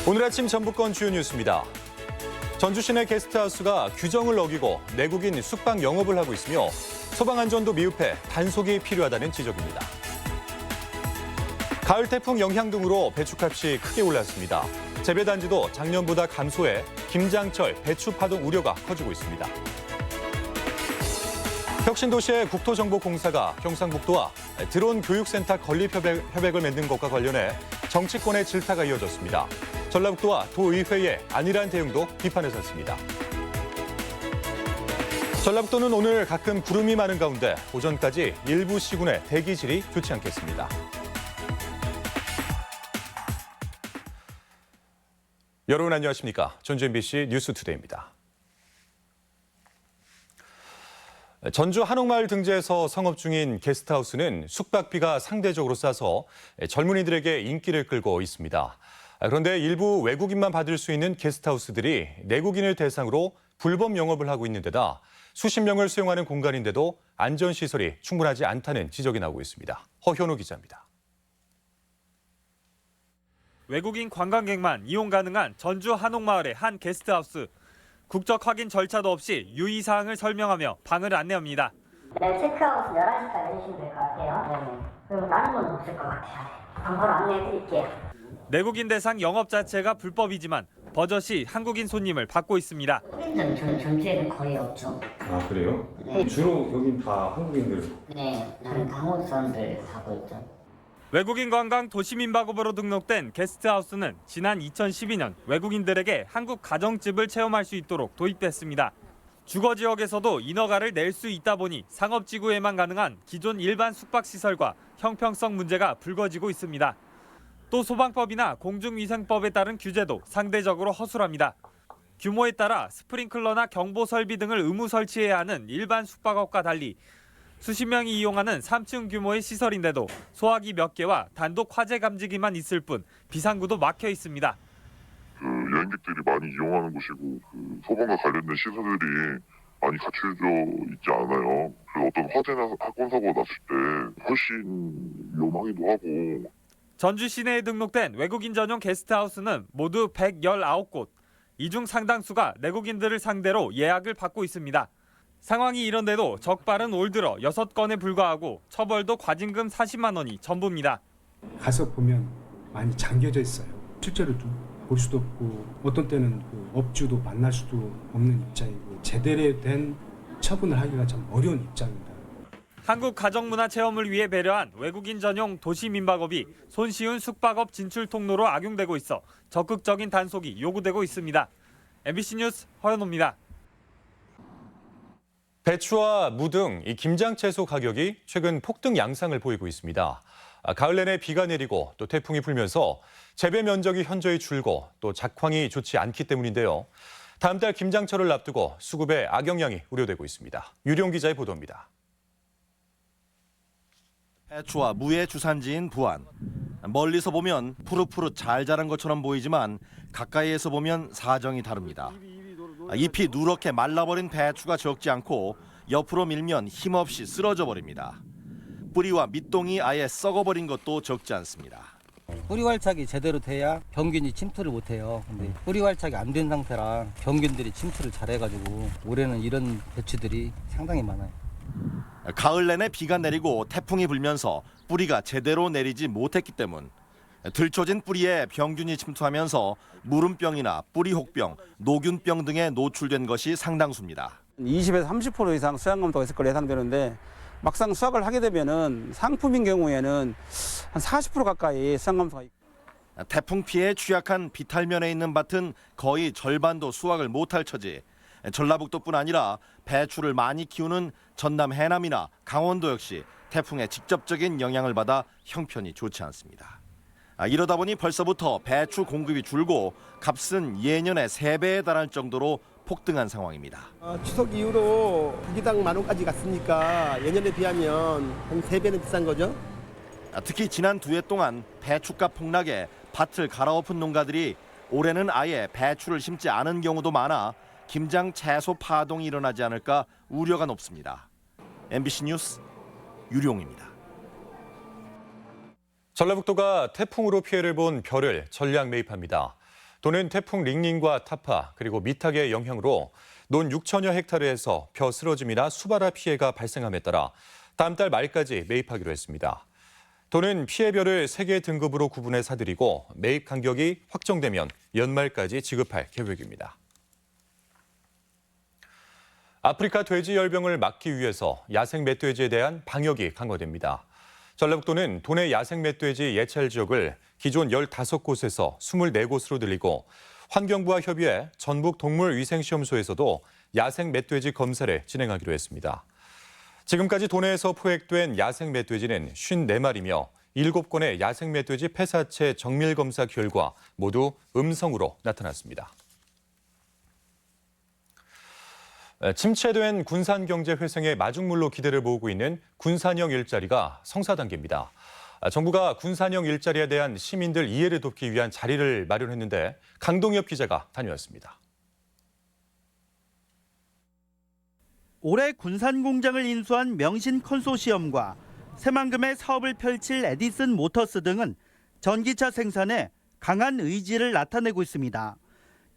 오늘 아침 전북권 주요 뉴스입니다. 전주 시내 게스트하우스가 규정을 어기고 내국인 숙박 영업을 하고 있으며 소방 안전도 미흡해 단속이 필요하다는 지적입니다. 가을 태풍 영향 등으로 배추값이 크게 올랐습니다. 재배단지도 작년보다 감소해 김장철 배추 파동 우려가 커지고 있습니다. 혁신도시의 국토정보공사가 경상북도와 드론 교육센터 건립 협약을 맺는 것과 관련해 정치권의 질타가 이어졌습니다. 전라북도와 도의회의 안일한 대응도 비판에 섰습니다. 전라북도는 오늘 가끔 구름이 많은 가운데 오전까지 일부 시군의 대기질이 좋지 않겠습니다. 여러분 안녕하십니까? 전주 MBC 뉴스투데이입니다. 전주 한옥마을 등지에서 성업 중인 게스트하우스는 숙박비가 상대적으로 싸서 젊은이들에게 인기를 끌고 있습니다. 그런데 일부 외국인만 받을 수 있는 게스트하우스들이 내국인을 대상으로 불법 영업을 하고 있는 데다 수십 명을 수용하는 공간인데도 안전시설이 충분하지 않다는 지적이 나오고 있습니다. 허현우 기자입니다. 외국인 관광객만 이용 가능한 전주 한옥마을의 한 게스트하우스. 국적 확인 절차도 없이 유의사항을 설명하며 방을 안내합니다. 네, 체크아웃 11시까지 해주시면 될 것 같아요. 그리고 다른 건 없을 것 같아요. 바로 안내해드릴게요. 내국인 대상 영업 자체가 불법이지만 버젓이 한국인 손님을 받고 있습니다. 한국인들은 전주에는 거의 없죠. 아 그래요? 네. 주로 여긴 다 한국인들. 네, 다른 강원 사람들 하고 있죠. 외국인 관광 도시민박업으로 등록된 게스트하우스는 지난 2012년 외국인들에게 한국 가정집을 체험할 수 있도록 도입됐습니다. 주거 지역에서도 인허가를 낼 수 있다 보니 상업지구에만 가능한 기존 일반 숙박시설과 형평성 문제가 불거지고 있습니다. 또 소방법이나 공중위생법에 따른 규제도 상대적으로 허술합니다. 규모에 따라 스프링클러나 경보 설비 등을 의무 설치해야 하는 일반 숙박업과 달리 수십 명이 이용하는 3층 규모의 시설인데도 소화기 몇 개와 단독 화재 감지기만 있을 뿐 비상구도 막혀 있습니다. 여행객들이 많이 이용하는 곳이고 소방과 관련된 시설들이 많이 갖춰져 있지 않아요. 그래서 어떤 화재나 사건 사고가 났을 때 훨씬 위험하기도 하고. 전주 시내에 등록된 외국인 전용 게스트하우스는 모두 119곳. 이 중 상당수가 내국인들을 상대로 예약을 받고 있습니다. 상황이 이런데도 적발은 올 들어 6건에 불과하고 처벌도 과징금 40만 원이 전부입니다. 가서 보면 많이 잠겨져 있어요. 실제로 볼 수도 없고 어떤 때는 그 업주도 만날 수도 없는 입장이고 제대로 된 처분을 하기가 참 어려운 입장입니다. 한국 가정문화 체험을 위해 배려한 외국인 전용 도시민박업이 손쉬운 숙박업 진출 통로로 악용되고 있어 적극적인 단속이 요구되고 있습니다. MBC 뉴스 허현호입니다. 배추와 무 등 이 김장 채소 가격이 최근 폭등 양상을 보이고 있습니다. 가을 내내 비가 내리고 또 태풍이 불면서 재배 면적이 현저히 줄고 또 작황이 좋지 않기 때문인데요. 다음 달 김장철을 앞두고 수급에 악영향이 우려되고 있습니다. 유령 기자의 보도입니다. 배추와 무의 주산지인 부안. 멀리서 보면 푸릇푸릇 잘 자란 것처럼 보이지만 가까이에서 보면 사정이 다릅니다. 잎이 누렇게 말라버린 배추가 적지 않고 옆으로 밀면 힘없이 쓰러져 버립니다. 뿌리와 밑동이 아예 썩어버린 것도 적지 않습니다. 뿌리 활착이 제대로 돼야 병균이 침투를 못해요. 근데 뿌리 활착이 안 된 상태라 병균들이 침투를 잘해가지고 올해는 이런 배추들이 상당히 많아요. 가을 내내 비가 내리고 태풍이 불면서 뿌리가 제대로 내리지 못했기 때문 들춰진 뿌리에 병균이 침투하면서 무름병이나 뿌리혹병, 노균병 등에 노출된 것이 상당수입니다. 20에서 30% 이상 수확 감소가 있을 걸로 예상되는데 막상 수확을 하게 되면은 상품인 경우에는 한 40% 가까이 수확 감소가 있고. 태풍 피해에 취약한 비탈면에 있는 밭은 거의 절반도 수확을 못할 처지. 전라북도뿐 아니라 배추를 많이 키우는 전남 해남이나 강원도 역시 태풍의 직접적인 영향을 받아 형편이 좋지 않습니다. 이러다 보니 벌써부터 배추 공급이 줄고 값은 예년의 3배에 달할 정도로 폭등한 상황입니다. 추석 이후로 고기당 10,000원까지 갔으니까 예년에 비하면 한 3배는 비싼 거죠. 특히 지난 2해 동안 배추값 폭락에 밭을 갈아엎은 농가들이 올해는 아예 배추를 심지 않은 경우도 많아 김장 채소 파동이 일어나지 않을까 우려가 높습니다. MBC 뉴스 유룡입니다. 전라북도가 태풍으로 피해를 본 벼를 전량 매입합니다. 도는 태풍 링링과 타파 그리고 미탁의 영향으로 논 6천여 헥타르에서 벼 쓰러짐이나 수발화 피해가 발생함에 따라 다음 달 말까지 매입하기로 했습니다. 도는 피해별을 3개 등급으로 구분해 사들이고 매입 간격이 확정되면 연말까지 지급할 계획입니다. 아프리카 돼지 열병을 막기 위해서 야생 멧돼지에 대한 방역이 강화됩니다. 전라북도는 도내 야생 멧돼지 예찰 지역을 기존 15곳에서 24곳으로 늘리고 환경부와 협의해 전북 동물위생시험소에서도 야생 멧돼지 검사를 진행하기로 했습니다. 지금까지 도내에서 포획된 야생 멧돼지는 54마리며 7건의 야생 멧돼지 폐사체 정밀 검사 결과 모두 음성으로 나타났습니다. 침체된 군산 경제 회생의 마중물로 기대를 모으고 있는 군산형 일자리가 성사 단계입니다. 정부가 군산형 일자리에 대한 시민들 이해를 돕기 위한 자리를 마련했는데 강동엽 기자가 다녀왔습니다. 올해 군산 공장을 인수한 명신 컨소시엄과 새만금의 사업을 펼칠 에디슨 모터스 등은 전기차 생산에 강한 의지를 나타내고 있습니다.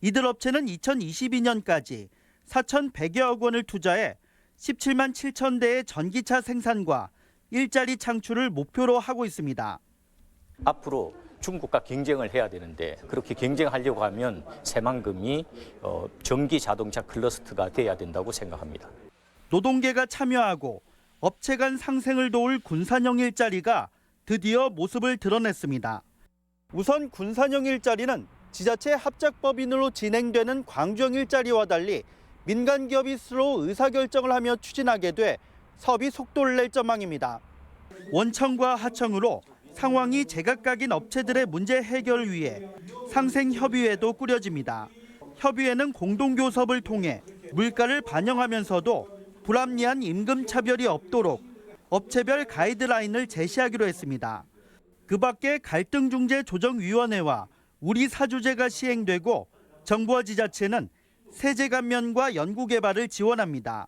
이들 업체는 2022년까지 4,100여억 원을 투자해 17만 7천 대의 전기차 생산과 일자리 창출을 목표로 하고 있습니다. 앞으로 중국과 경쟁을 해야 되는데 그렇게 경쟁하려고 하면 새만금이 전기 자동차 클러스터가 돼야 된다고 생각합니다. 노동계가 참여하고 업체 간 상생을 도울 군산형 일자리가 드디어 모습을 드러냈습니다. 우선 군산형 일자리는 지자체 합작법인으로 진행되는 광주형 일자리와 달리 민간 기업이 스스로 의사결정을 하며 추진하게 돼 사업이 속도를 낼 전망입니다. 원청과 하청으로 상황이 제각각인 업체들의 문제 해결을 위해 상생협의회도 꾸려집니다. 협의회는 공동교섭을 통해 물가를 반영하면서도 불합리한 임금 차별이 없도록 업체별 가이드라인을 제시하기로 했습니다. 그 밖에 갈등중재조정위원회와 우리사주제가 시행되고 정부와 지자체는 세제 감면과 연구개발을 지원합니다.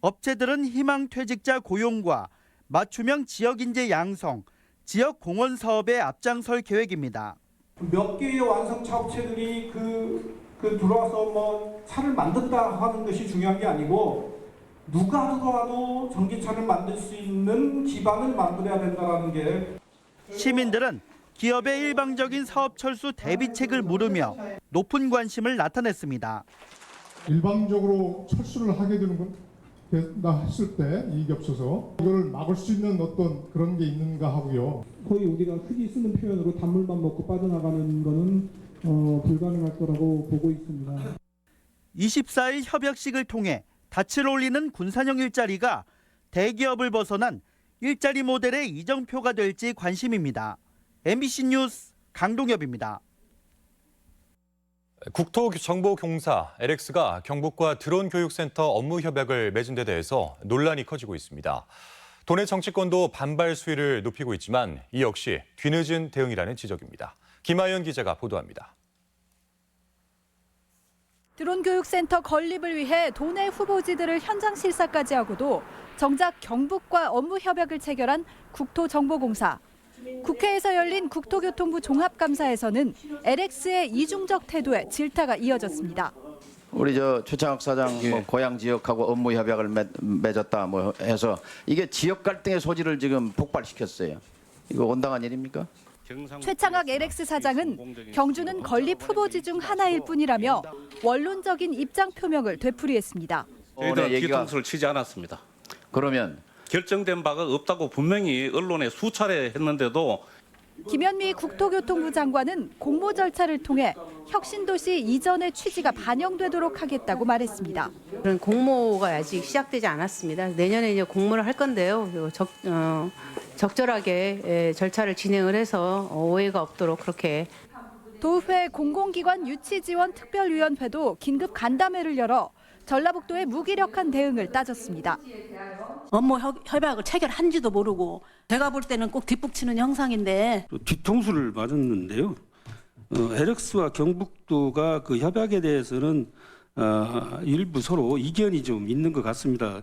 업체들은 희망퇴직자 고용과 맞춤형 지역인재 양성, 지역공헌 사업에 앞장설 계획입니다. 몇 개의 완성차 업체들이 들어와서 차를 만든다 하는 것이 중요한 게 아니고 누가 들어와도 전기차를 만들 수 있는 기반을 만들어야 된다는 게. 시민들은 기업의 일방적인 사업 철수 대비책을 물으며 높은 관심을 나타냈습니다. 일방적으로 철수를 하게 된다 했을 때 이익이 없어서 이걸 막을 수 있는 어떤 그런 게 있는가 하고요. 거의 우리가 흔히 쓰는 표현으로 단물만 먹고 빠져나가는 거는 불가능할 거라고 보고 있습니다. 24일 협약식을 통해 닻을 올리는 군산형 일자리가 대기업을 벗어난 일자리 모델의 이정표가 될지 관심입니다. MBC 뉴스 강동엽입니다. 국토정보공사 LX가 경북과 드론교육센터 업무 협약을 맺은 데 대해서 논란이 커지고 있습니다. 도내 정치권도 반발 수위를 높이고 있지만 이 역시 뒤늦은 대응이라는 지적입니다. 김하연 기자가 보도합니다. 드론교육센터 건립을 위해 도내 후보지들을 현장 실사까지 하고도 정작 경북과 업무 협약을 체결한 국토정보공사. 국회에서 열린 국토교통부 종합감사에서는 LX의 이중적 태도에 질타가 이어졌습니다. 우리 최창학 사장 고향 지역하고 업무 협약을 맺었다 해서 이게 지역 갈등의 소지를 지금 폭발시켰어요. 이거 온당한 일입니까? 최창학 LX 사장은 경주는 건립 후보지 중 하나일 뿐이라며 원론적인 입장 표명을 되풀이했습니다. 저희들은 뒤통수를 치지 않았습니다. 그러면 결정된 바가 없다고 분명히 언론에 수차례 했는데도 김현미 국토교통부 장관은 공모 절차를 통해 혁신도시 이전의 취지가 반영되도록 하겠다고 말했습니다. 그런 공모가 아직 시작되지 않았습니다. 내년에 이제 공모를 할 건데요. 적절하게 절차를 진행을 해서 오해가 없도록 그렇게. 도회 공공기관 유치지원특별위원회도 긴급 간담회를 열어 전라북도의 무기력한 대응을 따졌습니다. 업무 협약을 체결한지도 모르고 제가 볼 때는 꼭 뒷북치는 형상인데. 뒤통수를 맞았는데요. LX와 경북도가 그 협약에 대해서는 일부 서로 이견이 좀 있는 것 같습니다.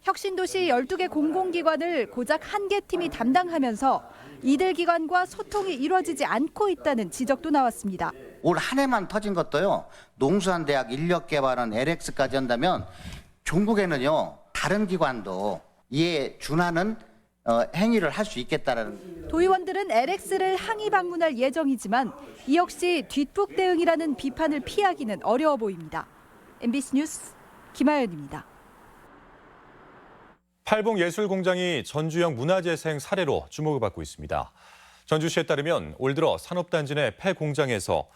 혁신도시 12개 공공기관을 고작 1개 팀이 담당하면서 이들 기관과 소통이 이루어지지 않고 있다는 지적도 나왔습니다. 올 한 해만 터진 것도요. 농수산대학 인력개발원 LX까지 한다면 종국에는요. 다른 기관도 이에 준하는 행위를 할 수 있겠다라는. 도의원들은 LX를 항의 방문할 예정이지만 이 역시 뒷북 대응이라는 비판을 피하기는 어려워 보입니다. MBC 뉴스 김하연입니다. 팔봉예술공장이 전주형 문화재생 사례로 주목을 받고 있습니다. 전주시에 따르면 올 들어 산업단지 내 폐공장에서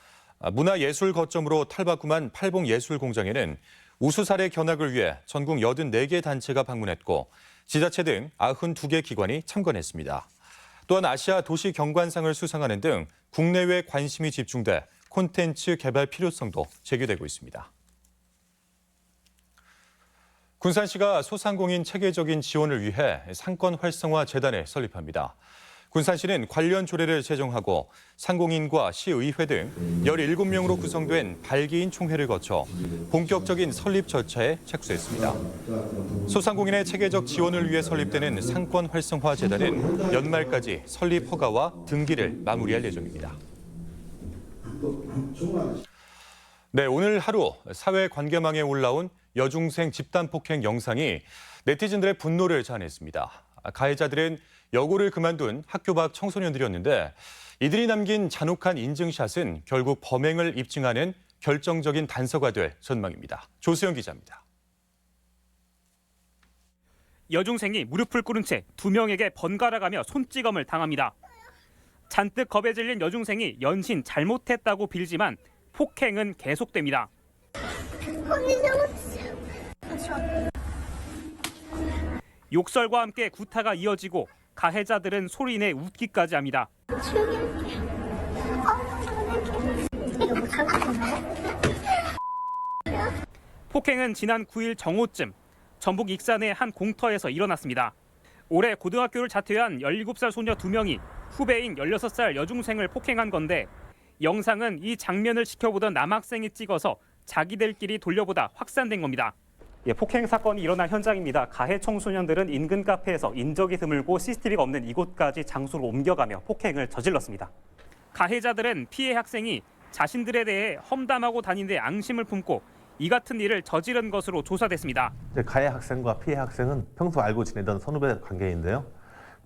문화예술 거점으로 탈바꿈한 팔봉예술공장에는 우수 사례 견학을 위해 전국 84개 단체가 방문했고 지자체 등 92개 기관이 참관했습니다. 또한 아시아 도시 경관상을 수상하는 등 국내외 관심이 집중돼 콘텐츠 개발 필요성도 제기되고 있습니다. 군산시가 소상공인 체계적인 지원을 위해 상권 활성화 재단을 설립합니다. 군산시는 관련 조례를 제정하고 상공인과 시의회 등 17명으로 구성된 발기인 총회를 거쳐 본격적인 설립 절차에 착수했습니다. 소상공인의 체계적 지원을 위해 설립되는 상권 활성화 재단은 연말까지 설립 허가와 등기를 마무리할 예정입니다. 네, 오늘 하루 사회관계망에 올라온 여중생 집단 폭행 영상이 네티즌들의 분노를 자아냈습니다. 가해자들은 여고를 그만둔 학교 밖 청소년들이었는데 이들이 남긴 잔혹한 인증샷은 결국 범행을 입증하는 결정적인 단서가 될 전망입니다. 조수영 기자입니다. 여중생이 무릎을 꿇은 채 2명에게 번갈아가며 손찌검을 당합니다. 잔뜩 겁에 질린 여중생이 연신 잘못했다고 빌지만 폭행은 계속됩니다. 욕설과 함께 구타가 이어지고 가해자들은 소리내 웃기까지 합니다. 폭행은 지난 9일 정오쯤 전북 익산의 한 공터에서 일어났습니다. 올해 고등학교를 자퇴한 17살 소녀 2명이 후배인 16살 여중생을 폭행한 건데 영상은 이 장면을 지켜보던 남학생이 찍어서 자기들끼리 돌려보다 확산된 겁니다. 폭행 사건이 일어난 현장입니다. 가해 청소년들은 인근 카페에서 인적이 드물고 CCTV가 없는 이곳까지 장소를 옮겨가며 폭행을 저질렀습니다. 가해자들은 피해 학생이 자신들에 대해 험담하고 다닌 데 앙심을 품고 이 같은 일을 저지른 것으로 조사됐습니다. 가해 학생과 피해 학생은 평소 알고 지내던 선후배 관계인데요.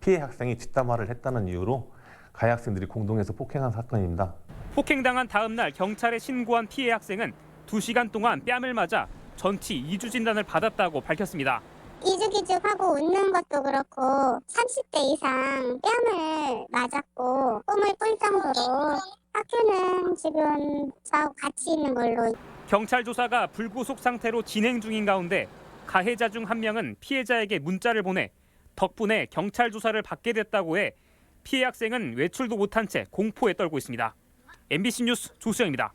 피해 학생이 뒷담화를 했다는 이유로 가해 학생들이 공동해서 폭행한 사건입니다. 폭행당한 다음 날 경찰에 신고한 피해 학생은 2시간 동안 뺨을 맞아 전치 2주 진단을 받았다고 밝혔습니다. 기죽기죽하고 웃는 것도 그렇고 30대 이상 뺨을 맞았고 꿈을 꿀 정도로 학교는 지금 저하고 같이 있는 걸로. 경찰 조사가 불구속 상태로 진행 중인 가운데 가해자 중 한 명은 피해자에게 문자를 보내 덕분에 경찰 조사를 받게 됐다고 해 피해 학생은 외출도 못한 채 공포에 떨고 있습니다. MBC 뉴스 조수영입니다.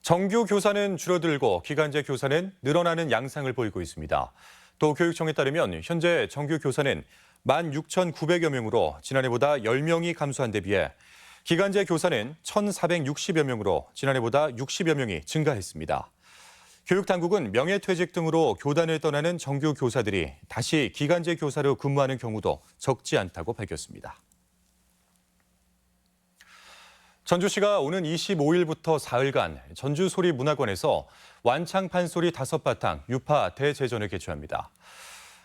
정규 교사는 줄어들고 기간제 교사는 늘어나는 양상을 보이고 있습니다. 또 교육청에 따르면 현재 정규 교사는 16,900여 명으로 지난해보다 10명이 감소한 데 비해 기간제 교사는 1,460여 명으로 지난해보다 60여 명이 증가했습니다. 교육당국은 명예퇴직 등으로 교단을 떠나는 정규 교사들이 다시 기간제 교사로 근무하는 경우도 적지 않다고 밝혔습니다. 전주시가 오는 25일부터 사흘간 전주소리문화관에서 완창 판소리 5바탕 유파 대제전을 개최합니다.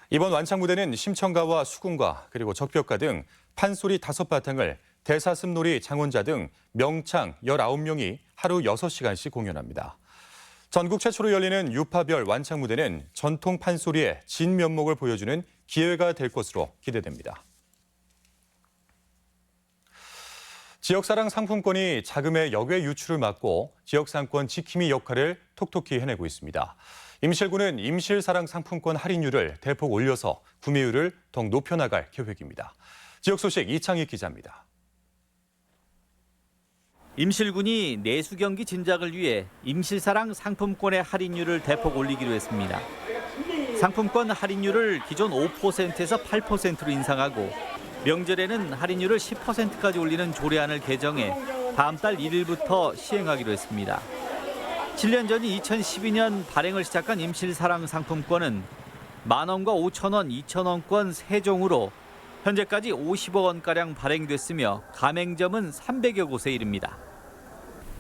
이번 완창 무대는 심청가와 수궁가 그리고 적벽가 등 판소리 5바탕을 대사슴놀이 장원자 등 명창 19명이 하루 6시간씩 공연합니다. 전국 최초로 열리는 유파별 완창 무대는 전통 판소리의 진면목을 보여주는 기회가 될 것으로 기대됩니다. 지역사랑 상품권이 자금의 역외 유출을 막고 지역상권 지킴이 역할을 톡톡히 해내고 있습니다. 임실군은 임실사랑 상품권 할인율을 대폭 올려서 구매율을 더욱 높여나갈 계획입니다. 지역 소식 이창익 기자입니다. 임실군이 내수 경기 진작을 위해 임실사랑 상품권의 할인율을 대폭 올리기로 했습니다. 상품권 할인율을 기존 5%에서 8%로 인상하고 명절에는 할인율을 10%까지 올리는 조례안을 개정해 다음 달 1일부터 시행하기로 했습니다. 7년 전인 2012년 발행을 시작한 임실사랑 상품권은 10,000원과 5,000원, 2,000원권 3종으로 현재까지 50억 원가량 발행됐으며 가맹점은 300여 곳에 이릅니다.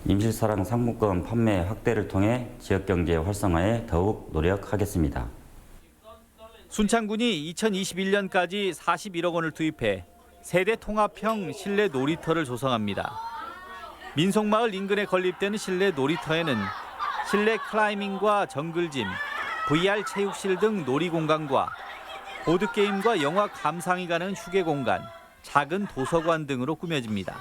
임실사랑 상품권 판매 확대를 통해 지역경제 활성화에 더욱 노력하겠습니다. 순창군이 2021년까지 41억 원을 투입해 세대 통합형 실내 놀이터를 조성합니다. 민속마을 인근에 건립되는 실내 놀이터에는 실내 클라이밍과 정글짐, VR 체육실 등 놀이공간과 보드게임과 영화 감상이 가능한 휴게공간, 작은 도서관 등으로 꾸며집니다.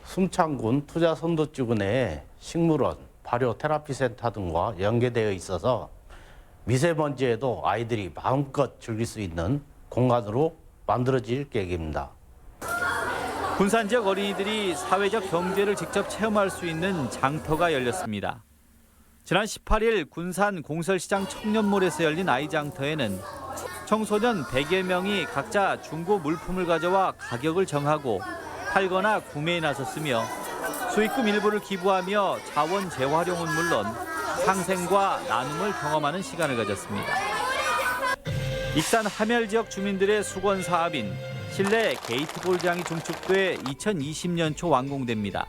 순창군 투자선도지구 내에 식물원, 발효 테라피 센터 등과 연계되어 있어서 미세먼지에도 아이들이 마음껏 즐길 수 있는 공간으로 만들어질 계획입니다. 군산 지역 어린이들이 사회적 경제를 직접 체험할 수 있는 장터가 열렸습니다. 지난 18일 군산 공설시장 청년몰에서 열린 아이장터에는 청소년 100여 명이 각자 중고 물품을 가져와 가격을 정하고 팔거나 구매에 나섰으며 수익금 일부를 기부하며 자원 재활용은 물론 상생과 나눔을 경험하는 시간을 가졌습니다. 익산 함열 지역 주민들의 수건 사업인 실내 게이트볼장이 증축돼 2020년 초 완공됩니다.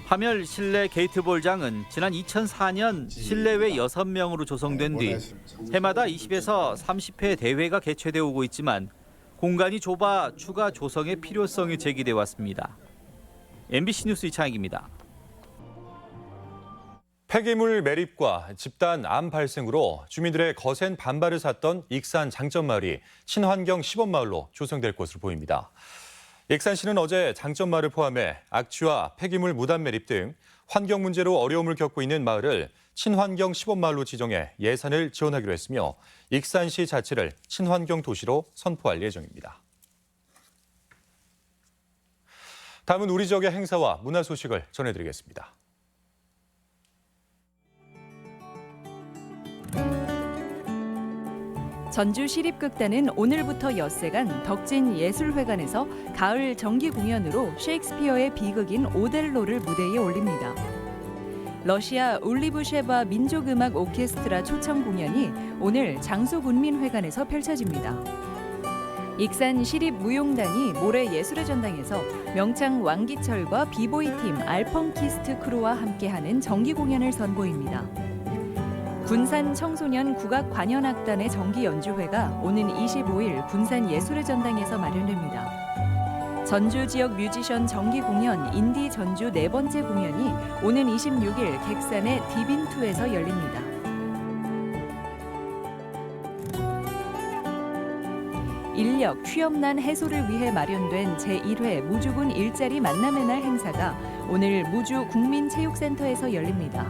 함열 실내 게이트볼장은 지난 2004년 실내외 6명으로 조성된 뒤 해마다 20에서 30회 대회가 개최되어 오고 있지만 공간이 좁아 추가 조성의 필요성이 제기돼 왔습니다. MBC 뉴스 이창익입니다. 폐기물 매립과 집단 암 발생으로 주민들의 거센 반발을 샀던 익산 장점마을이 친환경 시범마을로 조성될 것으로 보입니다. 익산시는 어제 장점마을을 포함해 악취와 폐기물 무단 매립 등 환경 문제로 어려움을 겪고 있는 마을을 친환경 시범마을로 지정해 예산을 지원하기로 했으며 익산시 자체를 친환경 도시로 선포할 예정입니다. 다음은 우리 지역의 행사와 문화 소식을 전해드리겠습니다. 전주시립극단은 오늘부터 엿새간 덕진예술회관에서 가을 정기 공연으로 셰익스피어의 비극인 오델로를 무대에 올립니다. 러시아 올리브셰바 민족음악 오케스트라 초청 공연이 오늘 장소군민회관에서 펼쳐집니다. 익산 시립무용단이 모레 예술의 전당에서 명창 왕기철과 비보이팀 알펑키스트 크루와 함께하는 정기 공연을 선보입니다. 군산 청소년 국악관현악단의 정기 연주회가 오는 25일 군산 예술의 전당에서 마련됩니다. 전주 지역 뮤지션 정기 공연 인디 전주 4번째 공연이 오는 26일 객산의 디빈2에서 열립니다. 인력 취업난 해소를 위해 마련된 제1회 무주군 일자리 만남의 날 행사가 오늘 무주 국민체육센터에서 열립니다.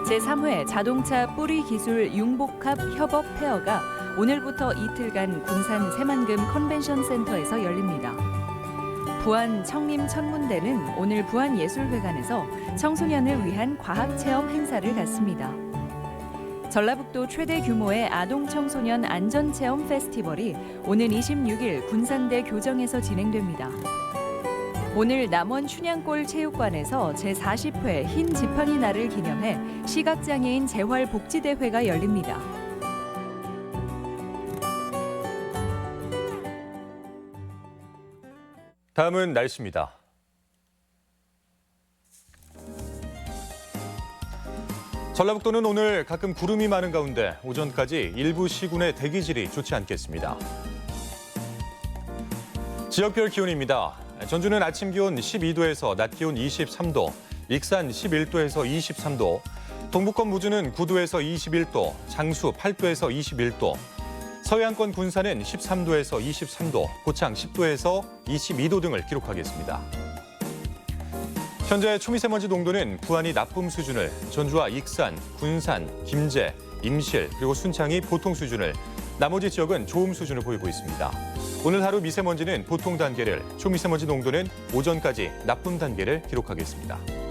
제3회 자동차 뿌리 기술 융복합 협업 페어가 오늘부터 이틀간 군산 새만금 컨벤션 센터에서 열립니다. 부안 청림 천문대는 오늘 부안예술회관에서 청소년을 위한 과학체험 행사를 갖습니다. 전라북도 최대 규모의 아동 청소년 안전체험 페스티벌이 오는 26일 군산대 교정에서 진행됩니다. 오늘 남원 춘향골 체육관에서 제40회 흰 지팡이 날을 기념해 시각장애인 재활복지대회가 열립니다. 다음은 날씨입니다. 전라북도는 오늘 가끔 구름이 많은 가운데 오전까지 일부 시군의 대기질이 좋지 않겠습니다. 지역별 기온입니다. 전주는 아침 기온 12도에서 낮 기온 23도, 익산 11도에서 23도, 동북권 무주는 9도에서 21도, 장수 8도에서 21도, 서해안권 군산은 13도에서 23도, 고창 10도에서 22도 등을 기록하겠습니다. 현재 초미세먼지 농도는 부안이 나쁨 수준을, 전주와 익산, 군산, 김제, 임실 그리고 순창이 보통 수준을, 나머지 지역은 좋음 수준을 보이고 있습니다. 오늘 하루 미세먼지는 보통 단계를, 초미세먼지 농도는 오전까지 나쁨 단계를 기록하겠습니다.